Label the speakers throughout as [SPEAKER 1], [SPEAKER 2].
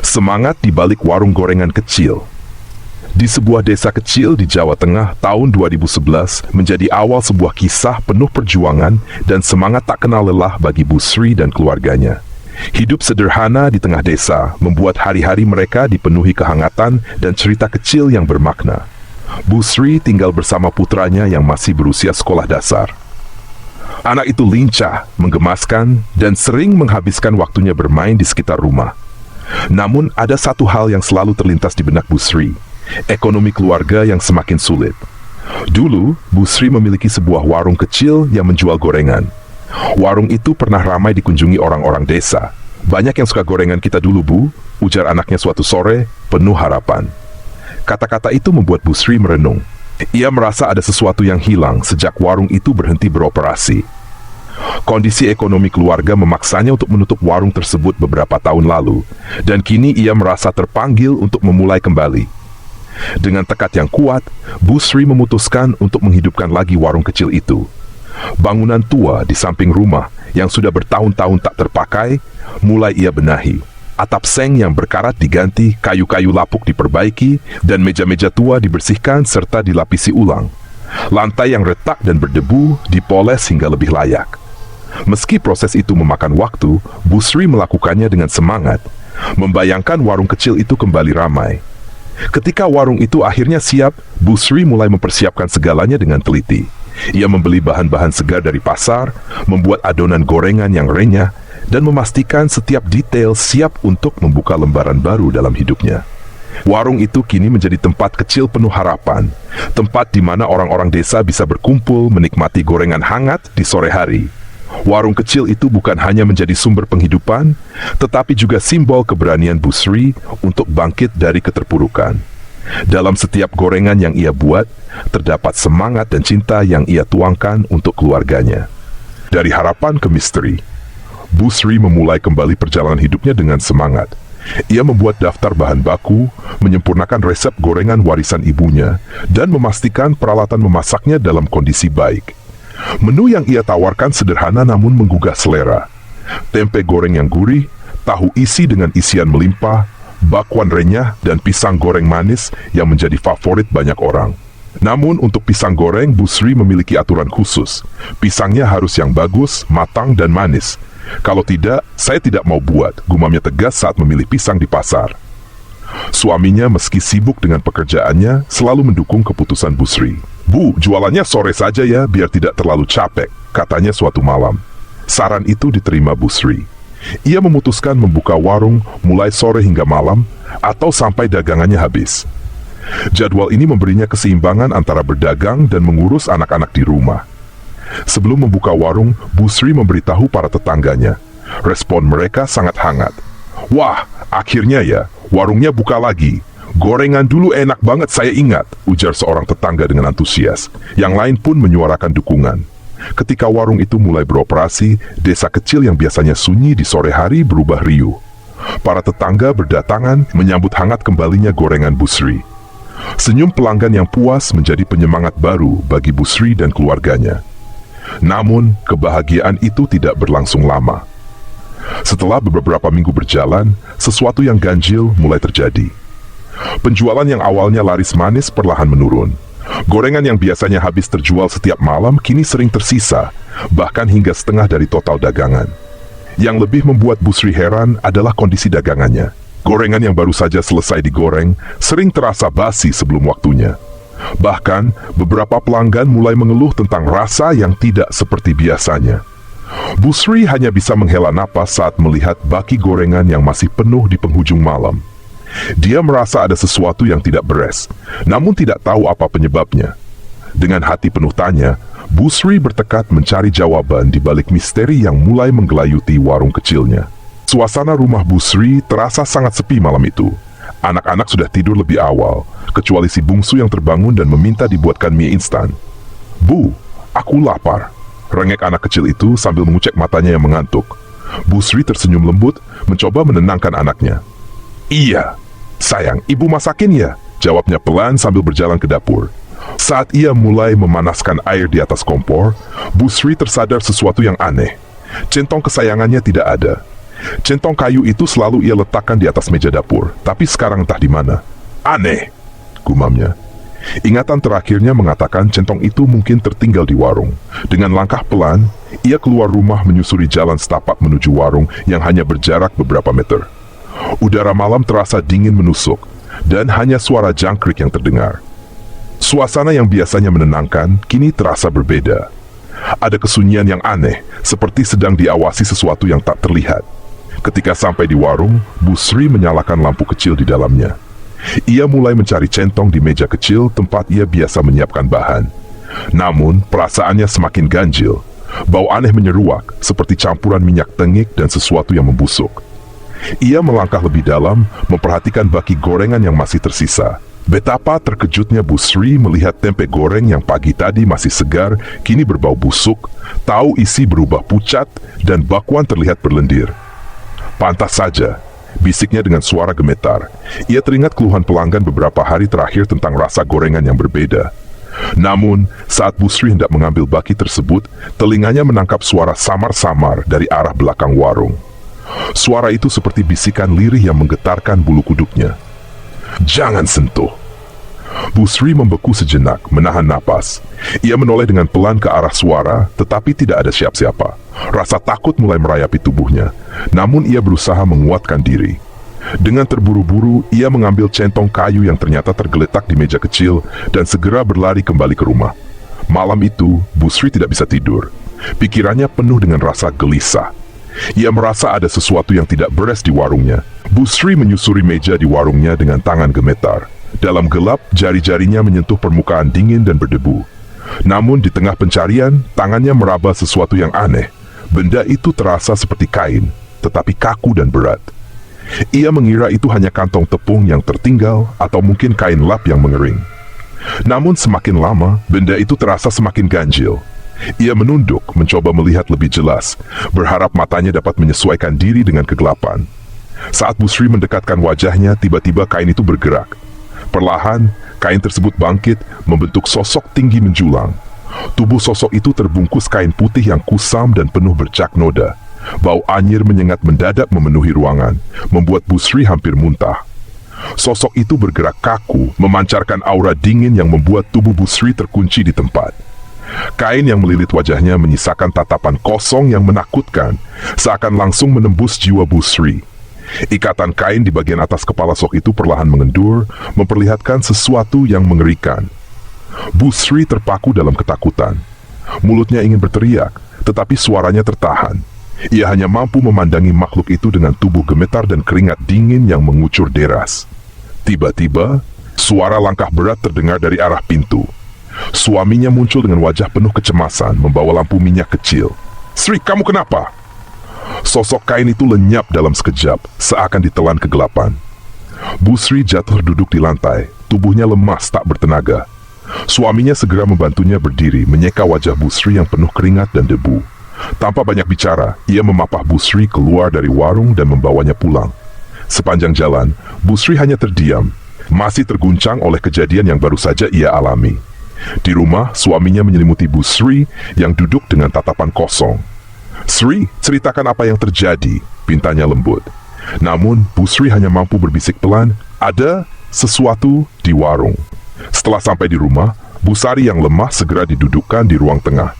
[SPEAKER 1] Semangat di balik warung gorengan kecil. Di sebuah desa kecil di Jawa Tengah tahun 2011 menjadi awal sebuah kisah penuh perjuangan dan semangat tak kenal lelah bagi Bu Sri dan keluarganya. Hidup sederhana di tengah desa membuat hari-hari mereka dipenuhi kehangatan dan cerita kecil yang bermakna. Bu Sri tinggal bersama putranya yang masih berusia sekolah dasar. Anak itu lincah, menggemaskan, dan sering menghabiskan waktunya bermain di sekitar rumah. Namun ada satu hal yang selalu terlintas di benak Bu Sri. Ekonomi keluarga yang semakin sulit. Dulu, Bu Sri memiliki sebuah warung kecil yang menjual gorengan. Warung itu pernah ramai dikunjungi orang-orang desa. "Banyak yang suka gorengan kita dulu, Bu," ujar anaknya suatu sore, penuh harapan. Kata-kata itu membuat Bu Sri merenung. Ia merasa ada sesuatu yang hilang sejak warung itu berhenti beroperasi. Kondisi ekonomi keluarga memaksanya untuk menutup warung tersebut beberapa tahun lalu, dan kini ia merasa terpanggil untuk memulai kembali. Dengan tekad yang kuat, Bu Sri memutuskan untuk menghidupkan lagi warung kecil itu. Bangunan tua di samping rumah yang sudah bertahun-tahun tak terpakai, mulai ia benahi. Atap seng yang berkarat diganti, kayu-kayu lapuk diperbaiki, dan meja-meja tua dibersihkan serta dilapisi ulang. Lantai yang retak dan berdebu dipoles hingga lebih layak. Meski proses itu memakan waktu, Bu Sri melakukannya dengan semangat, membayangkan warung kecil itu kembali ramai. Ketika warung itu akhirnya siap, Bu Sri mulai mempersiapkan segalanya dengan teliti. Ia membeli bahan-bahan segar dari pasar, membuat adonan gorengan yang renyah, dan memastikan setiap detail siap untuk membuka lembaran baru dalam hidupnya. Warung itu kini menjadi tempat kecil penuh harapan, tempat di mana orang-orang desa bisa berkumpul menikmati gorengan hangat di sore hari. Warung kecil itu bukan hanya menjadi sumber penghidupan, tetapi juga simbol keberanian Bu Sri untuk bangkit dari keterpurukan. Dalam setiap gorengan yang ia buat, terdapat semangat dan cinta yang ia tuangkan untuk keluarganya. Dari harapan ke misteri, Bu Sri memulai kembali perjalanan hidupnya dengan semangat. Ia membuat daftar bahan baku, menyempurnakan resep gorengan warisan ibunya, dan memastikan peralatan memasaknya dalam kondisi baik. Menu yang ia tawarkan sederhana namun menggugah selera. Tempe goreng yang gurih, tahu isi dengan isian melimpah, bakwan renyah, dan pisang goreng manis yang menjadi favorit banyak orang. Namun untuk pisang goreng, Bu Sri memiliki aturan khusus. Pisangnya harus yang bagus, matang, dan manis. "Kalau tidak, saya tidak mau buat," gumamnya tegas saat memilih pisang di pasar. Suaminya meski sibuk dengan pekerjaannya, selalu mendukung keputusan Bu Sri. "Bu, jualannya sore saja ya, biar tidak terlalu capek," katanya suatu malam. Saran itu diterima Bu Sri. Ia memutuskan membuka warung mulai sore hingga malam, atau sampai dagangannya habis. Jadwal ini memberinya keseimbangan antara berdagang dan mengurus anak-anak di rumah. Sebelum membuka warung, Bu Sri memberitahu para tetangganya. Respon mereka sangat hangat. "Wah, akhirnya ya, warungnya buka lagi. Gorengan dulu enak banget, saya ingat," ujar seorang tetangga dengan antusias. Yang lain pun menyuarakan dukungan. Ketika warung itu mulai beroperasi, desa kecil yang biasanya sunyi di sore hari berubah riuh. Para tetangga berdatangan menyambut hangat kembalinya gorengan Bu Sri. Senyum pelanggan yang puas menjadi penyemangat baru bagi Bu Sri dan keluarganya. Namun, kebahagiaan itu tidak berlangsung lama. Setelah beberapa minggu berjalan, sesuatu yang ganjil mulai terjadi. Penjualan yang awalnya laris manis perlahan menurun. Gorengan yang biasanya habis terjual setiap malam kini sering tersisa, bahkan hingga setengah dari total dagangan. Yang lebih membuat Bu Sri heran adalah kondisi dagangannya. Gorengan yang baru saja selesai digoreng sering terasa basi sebelum waktunya. Bahkan, beberapa pelanggan mulai mengeluh tentang rasa yang tidak seperti biasanya. Bu Sri hanya bisa menghela napas saat melihat baki gorengan yang masih penuh di penghujung malam. Dia merasa ada sesuatu yang tidak beres, namun tidak tahu apa penyebabnya. Dengan hati penuh tanya, Bu Sri bertekad mencari jawaban di balik misteri yang mulai menggelayuti warung kecilnya. Suasana rumah Bu Sri terasa sangat sepi malam itu. Anak-anak sudah tidur lebih awal, kecuali si bungsu yang terbangun dan meminta dibuatkan mie instan. "Bu, aku lapar," rengek anak kecil itu sambil mengucek matanya yang mengantuk. Bu Sri tersenyum lembut, mencoba menenangkan anaknya. "Iya, sayang, ibu masakin ya," jawabnya pelan sambil berjalan ke dapur. Saat ia mulai memanaskan air di atas kompor, Bu Sri tersadar sesuatu yang aneh. Centong kesayangannya tidak ada. Centong kayu itu selalu ia letakkan di atas meja dapur, tapi sekarang entah di mana. Aneh, gumamnya. Ingatan terakhirnya mengatakan centong itu mungkin tertinggal di warung. Dengan langkah pelan, ia keluar rumah menyusuri jalan setapak menuju warung yang hanya berjarak beberapa meter. Udara malam terasa dingin menusuk, dan hanya suara jangkrik yang terdengar. Suasana yang biasanya menenangkan, kini terasa berbeda. Ada kesunyian yang aneh, seperti sedang diawasi sesuatu yang tak terlihat. Ketika sampai di warung, Bu Sri menyalakan lampu kecil di dalamnya. Ia mulai mencari centong di meja kecil tempat ia biasa menyiapkan bahan. Namun, perasaannya semakin ganjil. Bau aneh menyeruak, seperti campuran minyak tengik dan sesuatu yang membusuk. Ia melangkah lebih dalam, memperhatikan baki gorengan yang masih tersisa. Betapa terkejutnya Bu Sri melihat tempe goreng yang pagi tadi masih segar, kini berbau busuk, tahu isi berubah pucat, dan bakwan terlihat berlendir. Pantas saja, bisiknya dengan suara gemetar. Ia teringat keluhan pelanggan beberapa hari terakhir tentang rasa gorengan yang berbeda. Namun, saat Bu Sri hendak mengambil baki tersebut, telinganya menangkap suara samar-samar dari arah belakang warung. Suara itu seperti bisikan lirih yang menggetarkan bulu kuduknya. Jangan sentuh. Bu Sri membeku sejenak, menahan napas. Ia menoleh dengan pelan ke arah suara, tetapi tidak ada siapa-siapa. Rasa takut mulai merayapi tubuhnya, namun ia berusaha menguatkan diri. Dengan terburu-buru, ia mengambil centong kayu yang ternyata tergeletak di meja kecil dan segera berlari kembali ke rumah. Malam itu, Bu Sri tidak bisa tidur. Pikirannya penuh dengan rasa gelisah. Ia merasa ada sesuatu yang tidak beres di warungnya. Bu Sri menyusuri meja di warungnya dengan tangan gemetar. Dalam gelap, jari-jarinya menyentuh permukaan dingin dan berdebu. Namun di tengah pencarian, tangannya meraba sesuatu yang aneh. Benda itu terasa seperti kain, tetapi kaku dan berat. Ia mengira itu hanya kantong tepung yang tertinggal atau mungkin kain lap yang mengering. Namun semakin lama, benda itu terasa semakin ganjil. Ia menunduk, mencoba melihat lebih jelas, berharap matanya dapat menyesuaikan diri dengan kegelapan. Saat Bu Sri mendekatkan wajahnya, tiba-tiba kain itu bergerak. Perlahan, kain tersebut bangkit, membentuk sosok tinggi menjulang. Tubuh sosok itu terbungkus kain putih yang kusam dan penuh bercak noda. Bau anyir menyengat mendadak memenuhi ruangan, membuat Bu Sri hampir muntah. Sosok itu bergerak kaku, memancarkan aura dingin yang membuat tubuh Bu Sri terkunci di tempat. Kain yang melilit wajahnya menyisakan tatapan kosong yang menakutkan, seakan langsung menembus jiwa Bu Sri. Ikatan kain di bagian atas kepala sok itu perlahan mengendur, memperlihatkan sesuatu yang mengerikan. Bu Sri terpaku dalam ketakutan. Mulutnya ingin berteriak, tetapi suaranya tertahan. Ia hanya mampu memandangi makhluk itu dengan tubuh gemetar dan keringat dingin yang mengucur deras. Tiba-tiba, suara langkah berat terdengar dari arah pintu. Suaminya muncul dengan wajah penuh kecemasan, membawa lampu minyak kecil. "Sri, kamu kenapa?" Sosok kain itu lenyap dalam sekejap, seakan ditelan kegelapan. Bu Sri jatuh duduk di lantai, tubuhnya lemas tak bertenaga. Suaminya segera membantunya berdiri, menyeka wajah Bu Sri yang penuh keringat dan debu. Tanpa banyak bicara, ia memapah Bu Sri keluar dari warung dan membawanya pulang. Sepanjang jalan, Bu Sri hanya terdiam, masih terguncang oleh kejadian yang baru saja ia alami. Di rumah, suaminya menyelimuti Bu Sri yang duduk dengan tatapan kosong. "Sri, ceritakan apa yang terjadi," pintanya lembut. Namun, Bu Sri hanya mampu berbisik pelan, "Ada sesuatu di warung." Setelah sampai di rumah, Bu Sari yang lemah segera didudukkan di ruang tengah.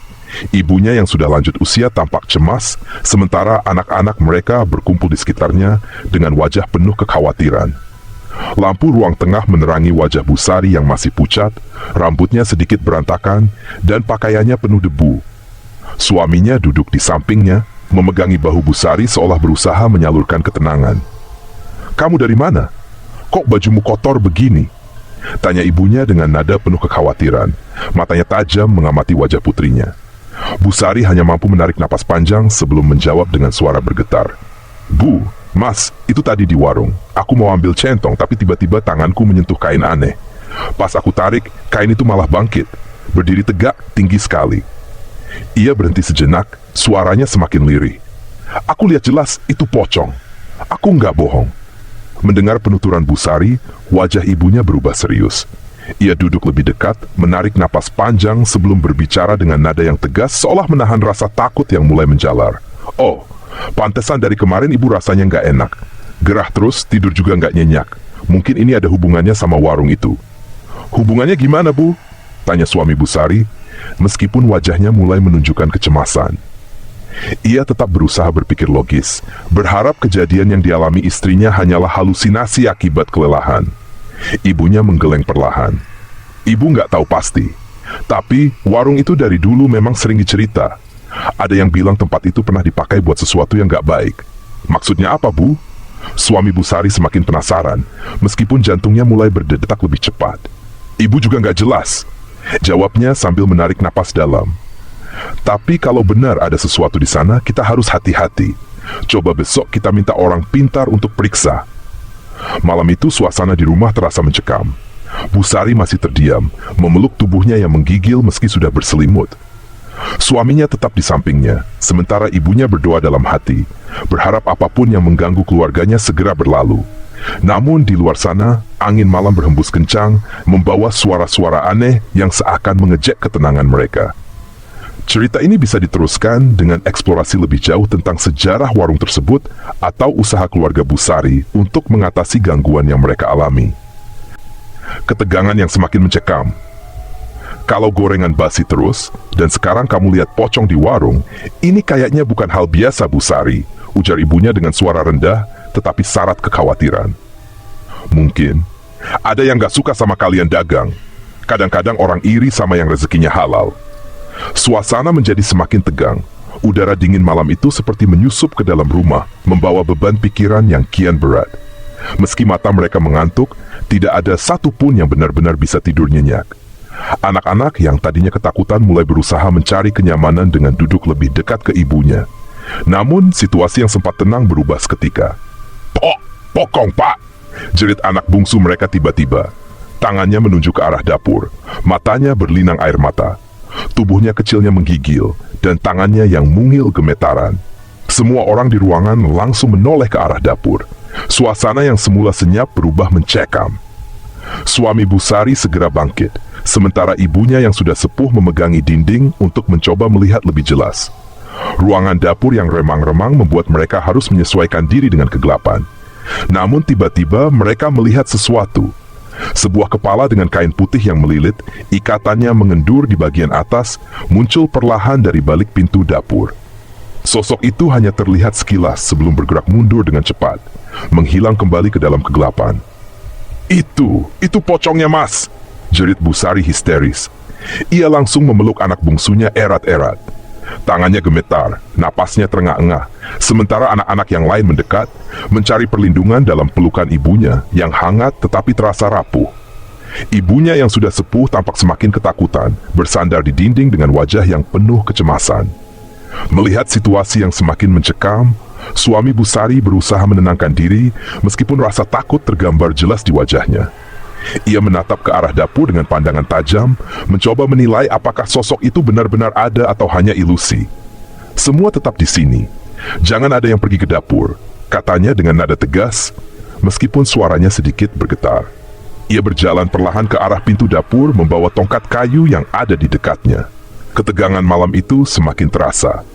[SPEAKER 1] Ibunya yang sudah lanjut usia tampak cemas, sementara anak-anak mereka berkumpul di sekitarnya dengan wajah penuh kekhawatiran. Lampu ruang tengah menerangi wajah Bu Sari yang masih pucat, rambutnya sedikit berantakan, dan pakaiannya penuh debu. Suaminya duduk di sampingnya, memegangi bahu Bu Sari seolah berusaha menyalurkan ketenangan. "Kamu dari mana? Kok bajumu kotor begini?" tanya ibunya dengan nada penuh kekhawatiran. Matanya tajam mengamati wajah putrinya. Bu Sari hanya mampu menarik napas panjang sebelum menjawab dengan suara bergetar. "Bu, Mas, itu tadi di warung. Aku mau ambil centong, tapi tiba-tiba tanganku menyentuh kain aneh. Pas aku tarik, kain itu malah bangkit, berdiri tegak, tinggi sekali." Ia berhenti sejenak, suaranya semakin lirih. "Aku lihat jelas, itu pocong. Aku nggak bohong." Mendengar penuturan Bu Sari, wajah ibunya berubah serius. Ia duduk lebih dekat, menarik napas panjang sebelum berbicara dengan nada yang tegas seolah menahan rasa takut yang mulai menjalar. "Oh, Pantesan dari kemarin ibu rasanya nggak enak. Gerah terus, tidur juga nggak nyenyak. Mungkin ini ada hubungannya sama warung itu. Hubungannya gimana, Bu? Tanya suami Bu Sari, meskipun wajahnya mulai menunjukkan kecemasan. Ia tetap berusaha berpikir logis, berharap kejadian yang dialami istrinya hanyalah halusinasi akibat kelelahan. Ibunya menggeleng perlahan. Ibu nggak tahu pasti, tapi warung itu dari dulu memang sering dicerita. Ada yang bilang tempat itu pernah dipakai buat sesuatu yang nggak baik. Maksudnya apa, Bu? Suami Bu Sari semakin penasaran, meskipun jantungnya mulai berdetak lebih cepat. Ibu juga nggak jelas, jawabnya sambil menarik napas dalam. Tapi kalau benar ada sesuatu di sana, kita harus hati-hati. Coba besok kita minta orang pintar untuk periksa. Malam itu suasana di rumah terasa mencekam. Bu Sari masih terdiam, memeluk tubuhnya yang menggigil meski sudah berselimut. Suaminya tetap di sampingnya, sementara ibunya berdoa dalam hati, berharap apapun yang mengganggu keluarganya segera berlalu. Namun di luar sana, angin malam berhembus kencang, membawa suara-suara aneh yang seakan mengejek ketenangan mereka. Cerita ini bisa diteruskan dengan eksplorasi lebih jauh tentang sejarah warung tersebut atau usaha keluarga Bu Sari untuk mengatasi gangguan yang mereka alami. Ketegangan yang semakin mencekam. Kalau gorengan basi terus, dan sekarang kamu lihat pocong di warung, ini kayaknya bukan hal biasa, Bu Sari, ujar ibunya dengan suara rendah, tetapi syarat kekhawatiran. Mungkin, ada yang gak suka sama kalian dagang. Kadang-kadang orang iri sama yang rezekinya halal. Suasana menjadi semakin tegang. Udara dingin malam itu seperti menyusup ke dalam rumah, membawa beban pikiran yang kian berat. Meski mata mereka mengantuk, tidak ada satupun yang benar-benar bisa tidur nyenyak. Anak-anak yang tadinya ketakutan mulai berusaha mencari kenyamanan dengan duduk lebih dekat ke ibunya. Namun, situasi yang sempat tenang berubah seketika. Pokong, Pak! Jerit anak bungsu mereka tiba-tiba. Tangannya menunjuk ke arah dapur. Matanya berlinang air mata. Tubuhnya kecilnya menggigil, dan tangannya yang mungil gemetaran. Semua orang di ruangan langsung menoleh ke arah dapur. Suasana yang semula senyap berubah mencekam. Suami Bu Sari segera bangkit, sementara ibunya yang sudah sepuh memegangi dinding untuk mencoba melihat lebih jelas. Ruangan dapur yang remang-remang membuat mereka harus menyesuaikan diri dengan kegelapan. Namun tiba-tiba mereka melihat sesuatu. Sebuah kepala dengan kain putih yang melilit, ikatannya mengendur di bagian atas, muncul perlahan dari balik pintu dapur. Sosok itu hanya terlihat sekilas sebelum bergerak mundur dengan cepat, menghilang kembali ke dalam kegelapan. Itu pocongnya, Mas! Jerit Bu Sari histeris. Ia langsung memeluk anak bungsunya erat-erat. Tangannya gemetar, napasnya terengah-engah, sementara anak-anak yang lain mendekat, mencari perlindungan dalam pelukan ibunya yang hangat tetapi terasa rapuh. Ibunya yang sudah sepuh tampak semakin ketakutan, bersandar di dinding dengan wajah yang penuh kecemasan. Melihat situasi yang semakin mencekam, suami Bu Sari berusaha menenangkan diri meskipun rasa takut tergambar jelas di wajahnya. Ia menatap ke arah dapur dengan pandangan tajam, mencoba menilai apakah sosok itu benar-benar ada atau hanya ilusi. Semua tetap di sini. Jangan ada yang pergi ke dapur, katanya dengan nada tegas, meskipun suaranya sedikit bergetar. Ia berjalan perlahan ke arah pintu dapur membawa tongkat kayu yang ada di dekatnya. Ketegangan malam itu semakin terasa.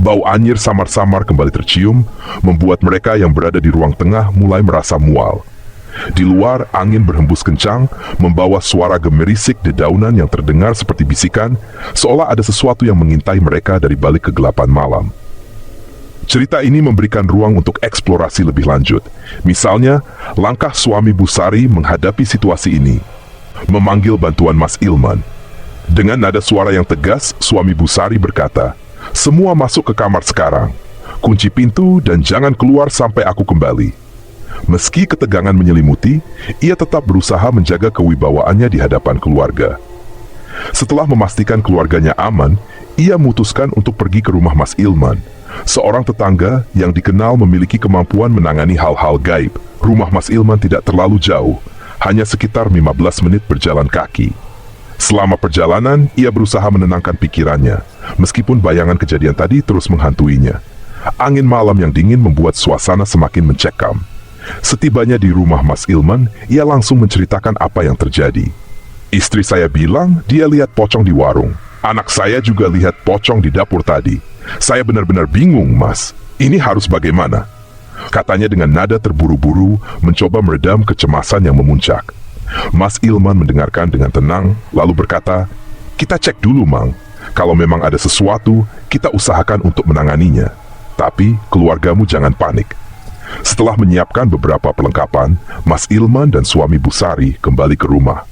[SPEAKER 1] Bau anyir samar-samar kembali tercium, membuat mereka yang berada di ruang tengah mulai merasa mual. Di luar, angin berhembus kencang, membawa suara gemerisik dedaunan yang terdengar seperti bisikan, seolah ada sesuatu yang mengintai mereka dari balik kegelapan malam. Cerita ini memberikan ruang untuk eksplorasi lebih lanjut. Misalnya, langkah suami Bu Sari menghadapi situasi ini. Memanggil bantuan Mas Ilman. Dengan nada suara yang tegas, suami Bu Sari berkata, "Semua masuk ke kamar sekarang. Kunci pintu dan jangan keluar sampai aku kembali." Meski ketegangan menyelimuti, ia tetap berusaha menjaga kewibawaannya di hadapan keluarga. Setelah memastikan keluarganya aman, ia memutuskan untuk pergi ke rumah Mas Ilman, seorang tetangga yang dikenal memiliki kemampuan menangani hal-hal gaib. Rumah Mas Ilman tidak terlalu jauh, hanya sekitar 15 menit berjalan kaki. Selama perjalanan, ia berusaha menenangkan pikirannya, meskipun bayangan kejadian tadi terus menghantuinya. Angin malam yang dingin membuat suasana semakin mencekam. Setibanya di rumah Mas Ilman, ia langsung menceritakan apa yang terjadi. "Istri saya bilang dia lihat pocong di warung. Anak saya juga lihat pocong di dapur tadi. Saya benar-benar bingung, Mas. Ini harus bagaimana? Katanya dengan nada terburu-buru, mencoba meredam kecemasan yang memuncak. Mas Ilman mendengarkan dengan tenang, lalu berkata, "Kita cek dulu, Mang. Kalau memang ada sesuatu, kita usahakan untuk menanganinya. Tapi, keluargamu jangan panik." Setelah menyiapkan beberapa perlengkapan, Mas Ilman dan suami Busari kembali ke rumah.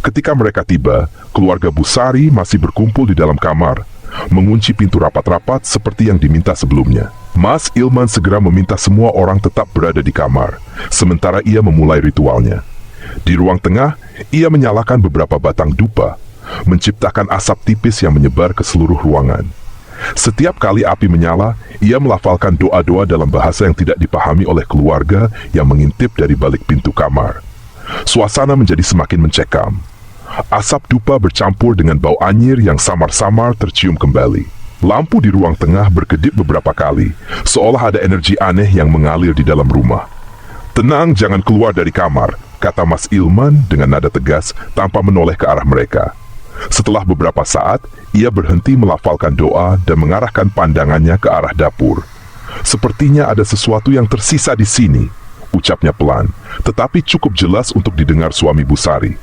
[SPEAKER 1] Ketika mereka tiba, keluarga Busari masih berkumpul di dalam kamar, mengunci pintu rapat-rapat seperti yang diminta sebelumnya. Mas Ilman segera meminta semua orang tetap berada di kamar, sementara ia memulai ritualnya. Di ruang tengah, ia menyalakan beberapa batang dupa, menciptakan asap tipis yang menyebar ke seluruh ruangan. Setiap kali api menyala, ia melafalkan doa-doa dalam bahasa yang tidak dipahami oleh keluarga yang mengintip dari balik pintu kamar. Suasana menjadi semakin mencekam. Asap dupa bercampur dengan bau anyir yang samar-samar tercium kembali. Lampu di ruang tengah berkedip beberapa kali, seolah ada energi aneh yang mengalir di dalam rumah. "Tenang, jangan keluar dari kamar," kata Mas Ilman dengan nada tegas tanpa menoleh ke arah mereka. Setelah beberapa saat, ia berhenti melafalkan doa dan mengarahkan pandangannya ke arah dapur. "Sepertinya ada sesuatu yang tersisa di sini," ucapnya pelan, tetapi cukup jelas untuk didengar suami Busari.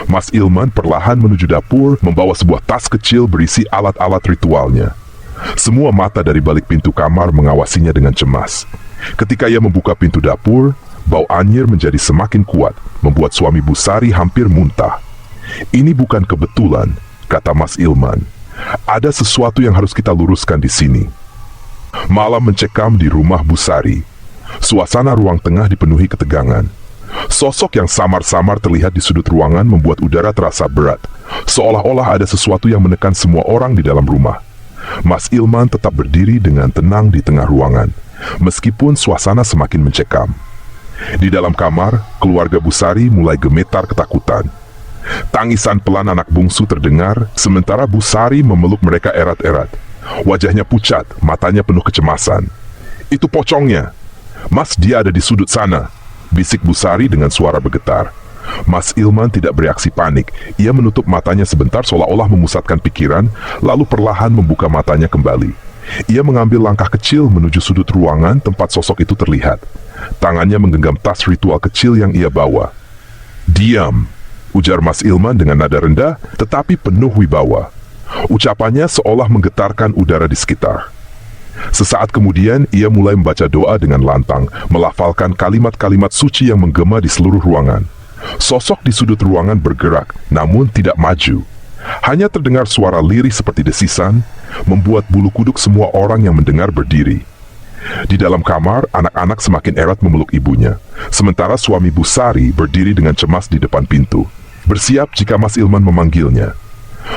[SPEAKER 1] Mas Ilman perlahan menuju dapur, membawa sebuah tas kecil berisi alat-alat ritualnya. Semua mata dari balik pintu kamar mengawasinya dengan cemas. Ketika ia membuka pintu dapur, bau anyir menjadi semakin kuat, membuat suami Busari hampir muntah. "Ini bukan kebetulan," kata Mas Ilman. "Ada sesuatu yang harus kita luruskan di sini." Malam mencekam di rumah Busari. Suasana ruang tengah dipenuhi ketegangan. Sosok yang samar-samar terlihat di sudut ruangan membuat udara terasa berat, seolah-olah ada sesuatu yang menekan semua orang di dalam rumah. Mas Ilman tetap berdiri dengan tenang di tengah ruangan, meskipun suasana semakin mencekam. Di dalam kamar, keluarga Busari mulai gemetar ketakutan. Tangisan pelan anak bungsu terdengar, sementara Busari memeluk mereka erat-erat. Wajahnya pucat, matanya penuh kecemasan. "Itu pocongnya. Mas, dia ada di sudut sana," bisik Busari dengan suara bergetar. Mas Ilman tidak bereaksi panik. Ia menutup matanya sebentar seolah-olah memusatkan pikiran, lalu perlahan membuka matanya kembali. Ia mengambil langkah kecil menuju sudut ruangan tempat sosok itu terlihat. Tangannya menggenggam tas ritual kecil yang ia bawa. "Diam," ujar Mas Ilman dengan nada rendah, tetapi penuh wibawa. Ucapannya seolah menggetarkan udara di sekitar. Sesaat kemudian, ia mulai membaca doa dengan lantang, melafalkan kalimat-kalimat suci yang menggema di seluruh ruangan. Sosok di sudut ruangan bergerak, namun tidak maju. Hanya terdengar suara lirih seperti desisan, membuat bulu kuduk semua orang yang mendengar berdiri. Di dalam kamar, anak-anak semakin erat memeluk ibunya, sementara suami Busari berdiri dengan cemas di depan pintu, bersiap jika Mas Ilman memanggilnya.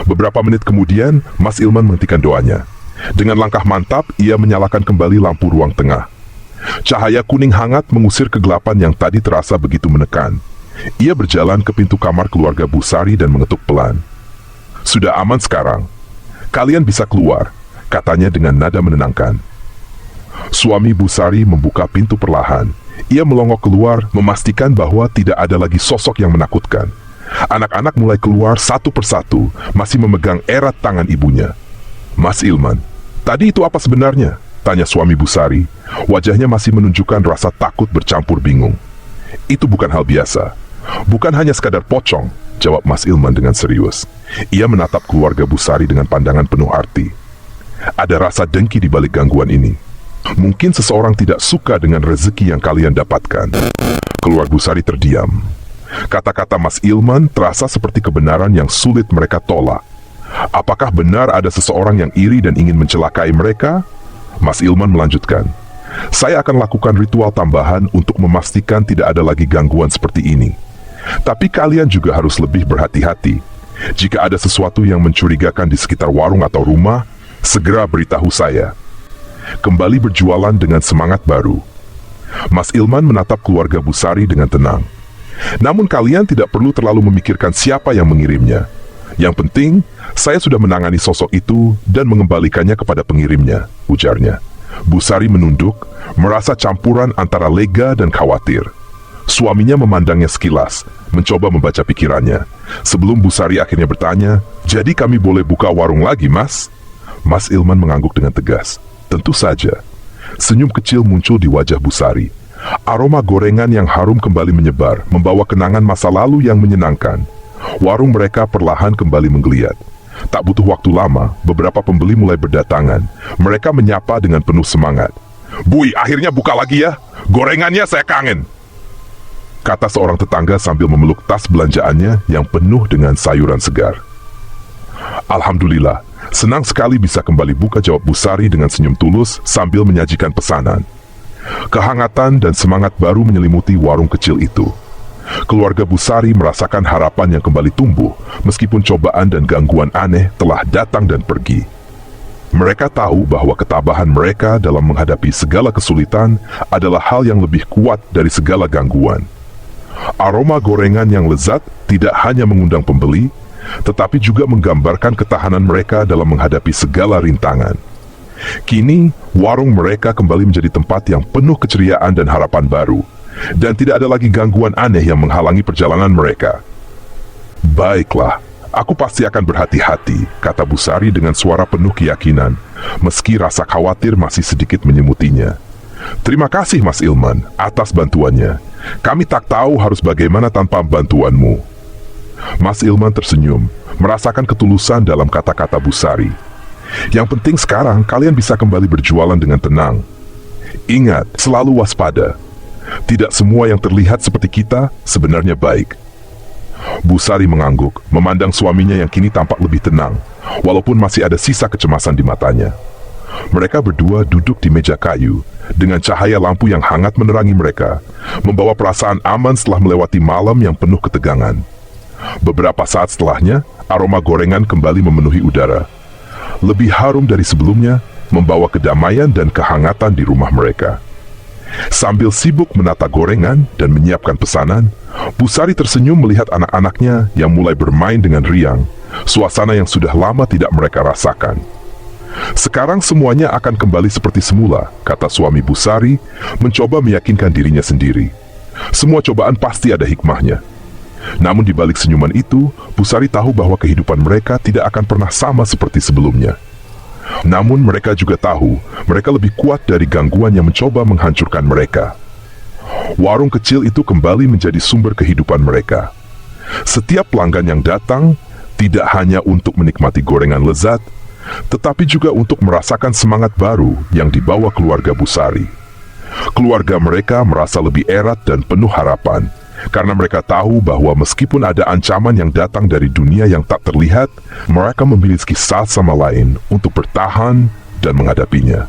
[SPEAKER 1] Beberapa menit kemudian, Mas Ilman menghentikan doanya. Dengan langkah mantap, ia menyalakan kembali lampu ruang tengah. Cahaya kuning hangat mengusir kegelapan yang tadi terasa begitu menekan. Ia berjalan ke pintu kamar keluarga Busari dan mengetuk pelan. "Sudah aman sekarang. Kalian bisa keluar," katanya dengan nada menenangkan. Suami Busari membuka pintu perlahan. Ia melongok keluar, memastikan bahwa tidak ada lagi sosok yang menakutkan. Anak-anak mulai keluar satu persatu, masih memegang erat tangan ibunya. "Mas Ilman, tadi itu apa sebenarnya?" tanya suami Busari. Wajahnya masih menunjukkan rasa takut bercampur bingung. "Itu bukan hal biasa. Bukan hanya sekadar pocong," jawab Mas Ilman dengan serius. Ia menatap keluarga Busari dengan pandangan penuh arti. "Ada rasa dengki di balik gangguan ini. Mungkin seseorang tidak suka dengan rezeki yang kalian dapatkan." Keluarga Busari terdiam. Kata-kata Mas Ilman terasa seperti kebenaran yang sulit mereka tolak. Apakah benar ada seseorang yang iri dan ingin mencelakai mereka? Mas Ilman melanjutkan, "Saya akan lakukan ritual tambahan untuk memastikan tidak ada lagi gangguan seperti ini. Tapi kalian juga harus lebih berhati-hati. Jika ada sesuatu yang mencurigakan di sekitar warung atau rumah, segera beritahu saya." Kembali berjualan dengan semangat baru. Mas Ilman menatap keluarga Busari dengan tenang. "Namun kalian tidak perlu terlalu memikirkan siapa yang mengirimnya. Yang penting, saya sudah menangani sosok itu dan mengembalikannya kepada pengirimnya," ujarnya. Busari menunduk, merasa campuran antara lega dan khawatir. Suaminya memandangnya sekilas, mencoba membaca pikirannya. Sebelum Busari akhirnya bertanya, "Jadi kami boleh buka warung lagi, Mas?" Mas Ilman mengangguk dengan tegas. "Tentu saja. Senyum kecil muncul di wajah Busari. Aroma gorengan yang harum kembali menyebar, membawa kenangan masa lalu yang menyenangkan. Warung mereka perlahan kembali menggeliat. Tak butuh waktu lama, beberapa pembeli mulai berdatangan. Mereka menyapa dengan penuh semangat. "Bui, akhirnya buka lagi ya. Gorengannya saya kangen," kata seorang tetangga sambil memeluk tas belanjaannya yang penuh dengan sayuran segar. "Alhamdulillah, senang sekali bisa kembali buka," jawab Busari dengan senyum tulus sambil menyajikan pesanan. Kehangatan dan semangat baru menyelimuti warung kecil itu. Keluarga Busari merasakan harapan yang kembali tumbuh, meskipun cobaan dan gangguan aneh telah datang dan pergi. Mereka tahu bahwa ketabahan mereka dalam menghadapi segala kesulitan adalah hal yang lebih kuat dari segala gangguan. Aroma gorengan yang lezat tidak hanya mengundang pembeli, tetapi juga menggambarkan ketahanan mereka dalam menghadapi segala rintangan. Kini, warung mereka kembali menjadi tempat yang penuh keceriaan dan harapan baru, dan tidak ada lagi gangguan aneh yang menghalangi perjalanan mereka. "Baiklah, aku pasti akan berhati-hati," kata Busari dengan suara penuh keyakinan, meski rasa khawatir masih sedikit menyemutinya. "Terima kasih Mas Ilman atas bantuannya. Kami tak tahu harus bagaimana tanpa bantuanmu." Mas Ilman tersenyum, merasakan ketulusan dalam kata-kata Busari. "Yang penting sekarang kalian bisa kembali berjualan dengan tenang. Ingat, selalu waspada. Tidak semua yang terlihat seperti kita sebenarnya baik." Busari mengangguk, memandang suaminya yang kini tampak lebih tenang, walaupun masih ada sisa kecemasan di matanya. Mereka berdua duduk di meja kayu, dengan cahaya lampu yang hangat menerangi mereka, membawa perasaan aman setelah melewati malam yang penuh ketegangan. Beberapa saat setelahnya, aroma gorengan kembali memenuhi udara. Lebih harum dari sebelumnya, membawa kedamaian dan kehangatan di rumah mereka. Sambil sibuk menata gorengan dan menyiapkan pesanan, Busari tersenyum melihat anak-anaknya yang mulai bermain dengan riang, suasana yang sudah lama tidak mereka rasakan. "Sekarang semuanya akan kembali seperti semula," kata suami Busari, mencoba meyakinkan dirinya sendiri. "Semua cobaan pasti ada hikmahnya." Namun di balik senyuman itu, Busari tahu bahwa kehidupan mereka tidak akan pernah sama seperti sebelumnya. Namun mereka juga tahu, mereka lebih kuat dari gangguan yang mencoba menghancurkan mereka. Warung kecil itu kembali menjadi sumber kehidupan mereka. Setiap pelanggan yang datang, tidak hanya untuk menikmati gorengan lezat, tetapi juga untuk merasakan semangat baru yang dibawa keluarga Busari. Keluarga mereka merasa lebih erat dan penuh harapan, karena mereka tahu bahwa meskipun ada ancaman yang datang dari dunia yang tak terlihat, mereka memiliki satu sama lain untuk bertahan dan menghadapinya.